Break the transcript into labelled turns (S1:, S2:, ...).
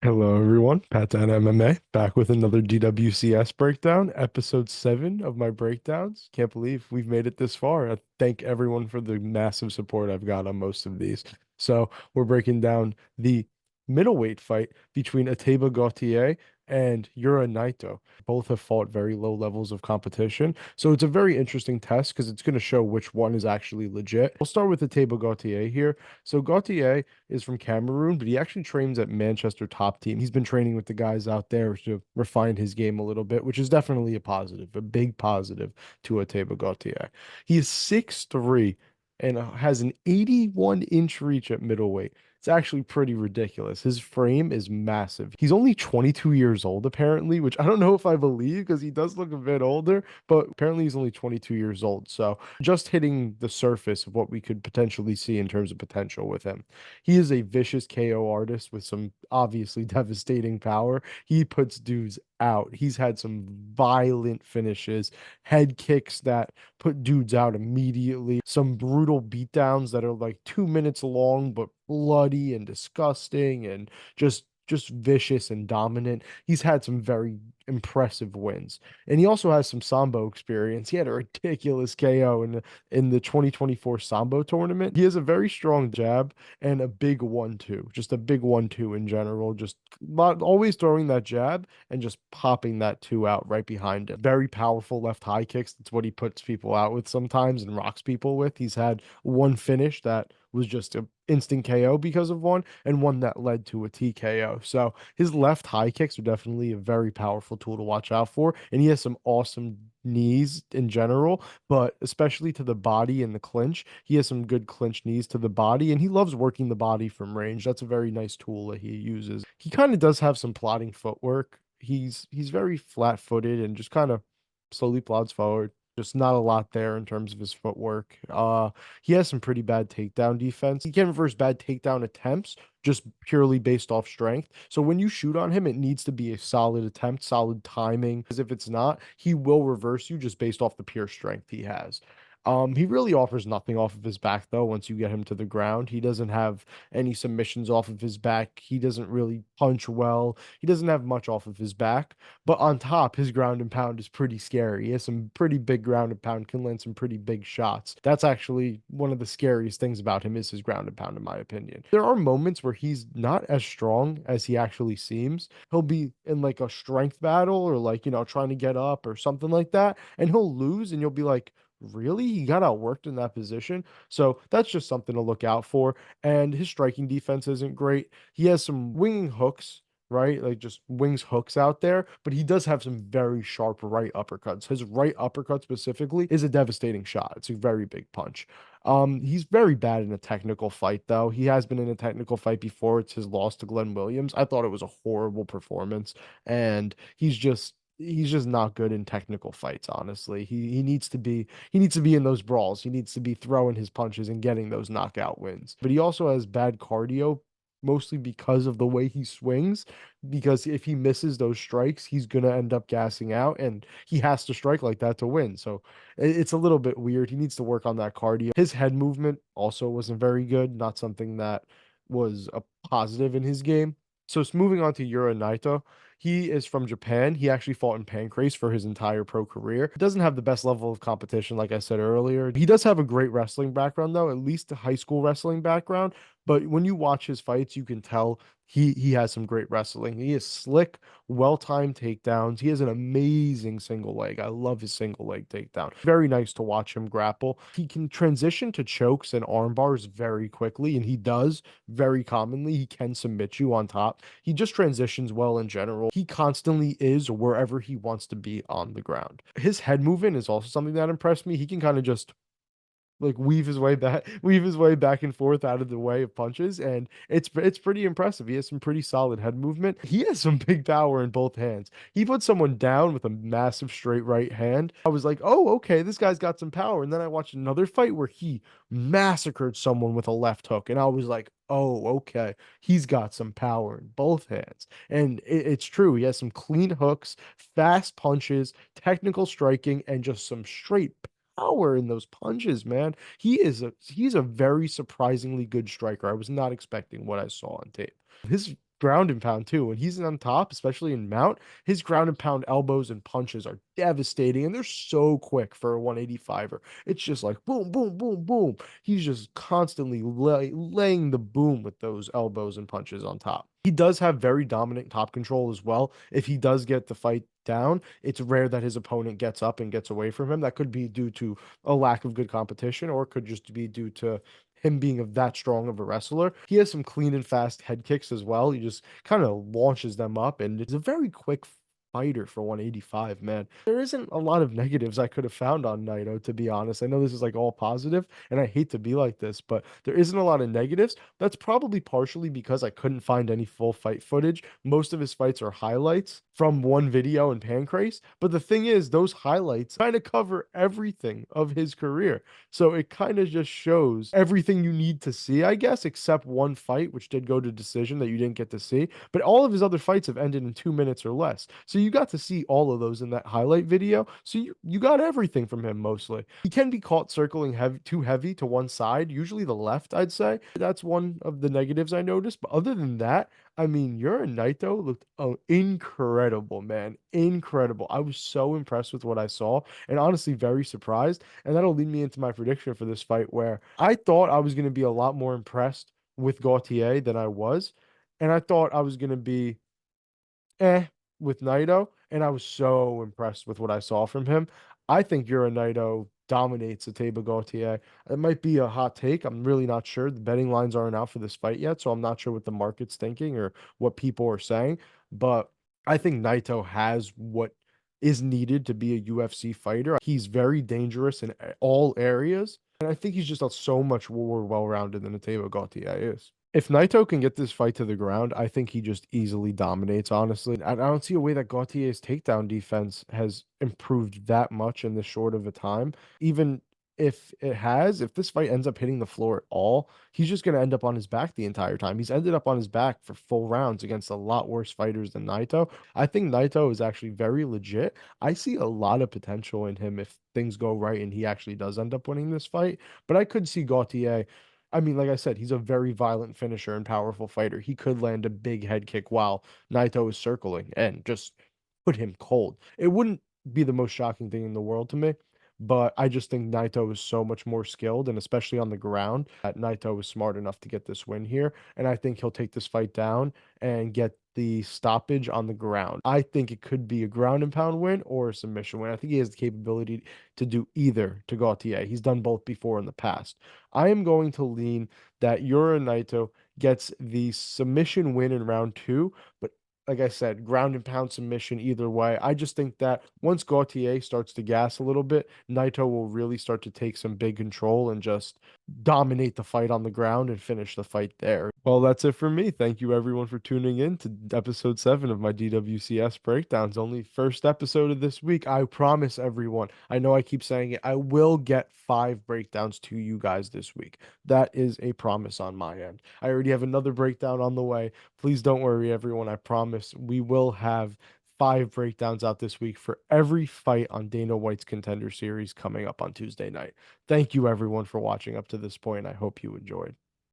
S1: Hello, everyone. Pat Down MMA back with another DWCS breakdown, episode 7 of my breakdowns. Can't believe we've made it this far. I thank everyone for the massive support I've got on most of these. So, we're breaking down the middleweight fight between Ateba Gautier and Yura Naito. Both have fought very low levels of competition. So, it's a very interesting test because it's going to show which one is actually legit. We'll start with Ateba Gautier here. So, Gautier is from Cameroon, but he actually trains at Manchester Top Team. He's been training with the guys out there to refine his game a little bit, which is definitely a positive, a big positive to Ateba Gautier. He is 6'3" and has an 81-inch reach at middleweight. It's actually pretty ridiculous. His frame is massive. He's only 22 years old, apparently, which I don't know if I believe because he does look a bit older, but apparently he's only 22 years old. So just hitting the surface of what we could potentially see in terms of potential with him. He is a vicious KO artist with some obviously devastating power. He puts dudes out. He's had some violent finishes, head kicks that put dudes out immediately, some brutal beatdowns that are like 2 minutes long, but bloody and disgusting and just vicious and dominant. He's had some very impressive wins. And he also has some Sambo experience. He had a ridiculous KO in the 2024 Sambo tournament. He has a very strong jab and a big 1-2, just a big 1-2 in general. Just not always throwing that jab and just popping that two out right behind him. Very powerful left high kicks. That's what he puts people out with sometimes and rocks people with. He's had one finish that was just an instant KO because of one, and one that led to a TKO. So his left high kicks are definitely a very powerful tool to watch out for, and he has some awesome knees in general, but especially to the body and the clinch. He has some good clinch knees to the body, and he loves working the body from range. That's a very nice tool that he uses. He kind of does have some plodding footwork. He's very flat-footed and just kind of slowly plods forward. Just not a lot there in terms of his footwork. He has some pretty bad takedown defense. He can reverse bad takedown attempts just purely based off strength. So when you shoot on him, it needs to be a solid attempt, solid timing. Because if it's not, he will reverse you just based off the pure strength he has. He really offers nothing off of his back though. Once you get him to the ground, he doesn't have any submissions off of his back. He doesn't really punch well. He doesn't have much off of his back. But on top, his ground and pound is pretty scary. He has some pretty big ground and pound, can land some pretty big shots. That's actually one of the scariest things about him is his ground and pound, in my opinion. There are moments where he's not as strong as he actually seems. He'll be in like a strength battle or like, trying to get up or something like that, and he'll lose, and you'll be like, really? He got outworked in that position. So that's just something to look out for. And his striking defense isn't great. He has some winging hooks, right? Like just wings hooks out there, but he does have some very sharp right uppercuts. His right uppercut specifically is a devastating shot. It's a very big punch. He's very bad in a technical fight, though. He has been in a technical fight before. It's his loss to Glenn Williams. I thought it was a horrible performance, and he's just not good in technical fights, honestly. He needs to be in those brawls. He needs to be throwing his punches and getting those knockout wins. But he also has bad cardio, mostly because of the way he swings. Because if he misses those strikes, he's gonna end up gassing out, and he has to strike like that to win. So it's a little bit weird. He needs to work on that cardio. His head movement also wasn't very good, not something that was a positive in his game. So moving on to Yura Naito, he is from Japan. He actually fought in Pancrase for his entire pro career. He doesn't have the best level of competition, like I said earlier. He does have a great wrestling background, though, at least a high school wrestling background. But when you watch his fights, you can tell he has some great wrestling. He is slick, well-timed takedowns. He has an amazing single leg. I love his single leg takedown. Very nice to watch him grapple. He can transition to chokes and arm bars very quickly, and he does very commonly. He can submit you on top. He just transitions well in general. He constantly is wherever he wants to be on the ground. His head movement is also something that impressed me. He can kind of just like weave his way back and forth out of the way of punches, and it's pretty impressive. He has some pretty solid head movement. He has some big power in both hands. He put someone down with a massive straight right hand. I was like, oh, okay, this guy's got some power. And then I watched another fight where he massacred someone with a left hook, and I was like, oh, okay, he's got some power in both hands. And it's true. He has some clean hooks, fast punches, technical striking, and just some straight power in those punches, man. He's a very surprisingly good striker. I was not expecting what I saw on tape. His ground and pound too. When he's on top, especially in mount, his ground and pound elbows and punches are devastating, and they're so quick for a 185er. It's just like boom, boom, boom, boom. He's just constantly laying the boom with those elbows and punches on top. He does have very dominant top control as well. If he does get the fight down, it's rare that his opponent gets up and gets away from him. That could be due to a lack of good competition, or it could just be due to him being of that strong of a wrestler. He has some clean and fast head kicks as well. He just kind of launches them up, and it's a very quick fighter for 185, man. There isn't a lot of negatives I could have found on Naito, to be honest. I know this is like all positive, and I hate to be like this, but there isn't a lot of negatives. That's probably partially because I couldn't find any full fight footage. Most of his fights are highlights from one video in Pancrase. But the thing is, those highlights kind of cover everything of his career. So it kind of just shows everything you need to see, I guess, except one fight, which did go to decision that you didn't get to see. But all of his other fights have ended in 2 minutes or less. So you got to see all of those in that highlight video. So you got everything from him mostly. He can be caught circling too heavy to one side, usually the left, I'd say. That's one of the negatives I noticed. But other than that, I mean, Yura Naito looked incredible, man. Incredible. I was so impressed with what I saw and honestly very surprised. And that'll lead me into my prediction for this fight, where I thought I was going to be a lot more impressed with Gautier than I was. And I thought I was going to be eh with Naito, and I was so impressed with what I saw from him. I think Yura Naito dominates Ateba Gautier. It might be a hot take. I'm really not sure. The betting lines aren't out for this fight yet, so I'm not sure what the market's thinking or what people are saying. But I think Naito has what is needed to be a UFC fighter. He's very dangerous in all areas, and I think he's just so much more well-rounded than Ateba Gautier is. If Naito can get this fight to the ground, I think he just easily dominates, honestly. I don't see a way that Gautier's takedown defense has improved that much in this short of a time. Even if it has, if this fight ends up hitting the floor at all, he's just going to end up on his back the entire time. He's ended up on his back for full rounds against a lot worse fighters than Naito. I think Naito is actually very legit. I see a lot of potential in him if things go right and he actually does end up winning this fight. But I could see Gautier. I mean, like I said, he's a very violent finisher and powerful fighter. He could land a big head kick while Naito is circling and just put him cold. It wouldn't be the most shocking thing in the world to me, but I just think Naito is so much more skilled, and especially on the ground, that Naito is smart enough to get this win here. And I think he'll take this fight down and get the stoppage on the ground. I think it could be a ground and pound win or a submission win. I think he has the capability to do either to Gautier. He's done both before in the past. I am going to lean that Yura Naito gets the submission win in round two, but like I said, ground and pound submission either way. I just think that once Gautier starts to gas a little bit, Naito will really start to take some big control and just dominate the fight on the ground and finish the fight there. Well, that's it for me. Thank you everyone for tuning in to episode 7 of my DWCS breakdowns. Only first episode of this week. I promise everyone. I know I keep saying it. I will get 5 breakdowns to you guys this week. That is a promise on my end. I already have another breakdown on the way. Please don't worry, everyone. I promise we will have 5 breakdowns out this week for every fight on Dana White's Contender Series coming up on Tuesday night. Thank you, everyone, for watching up to this point. I hope you enjoyed.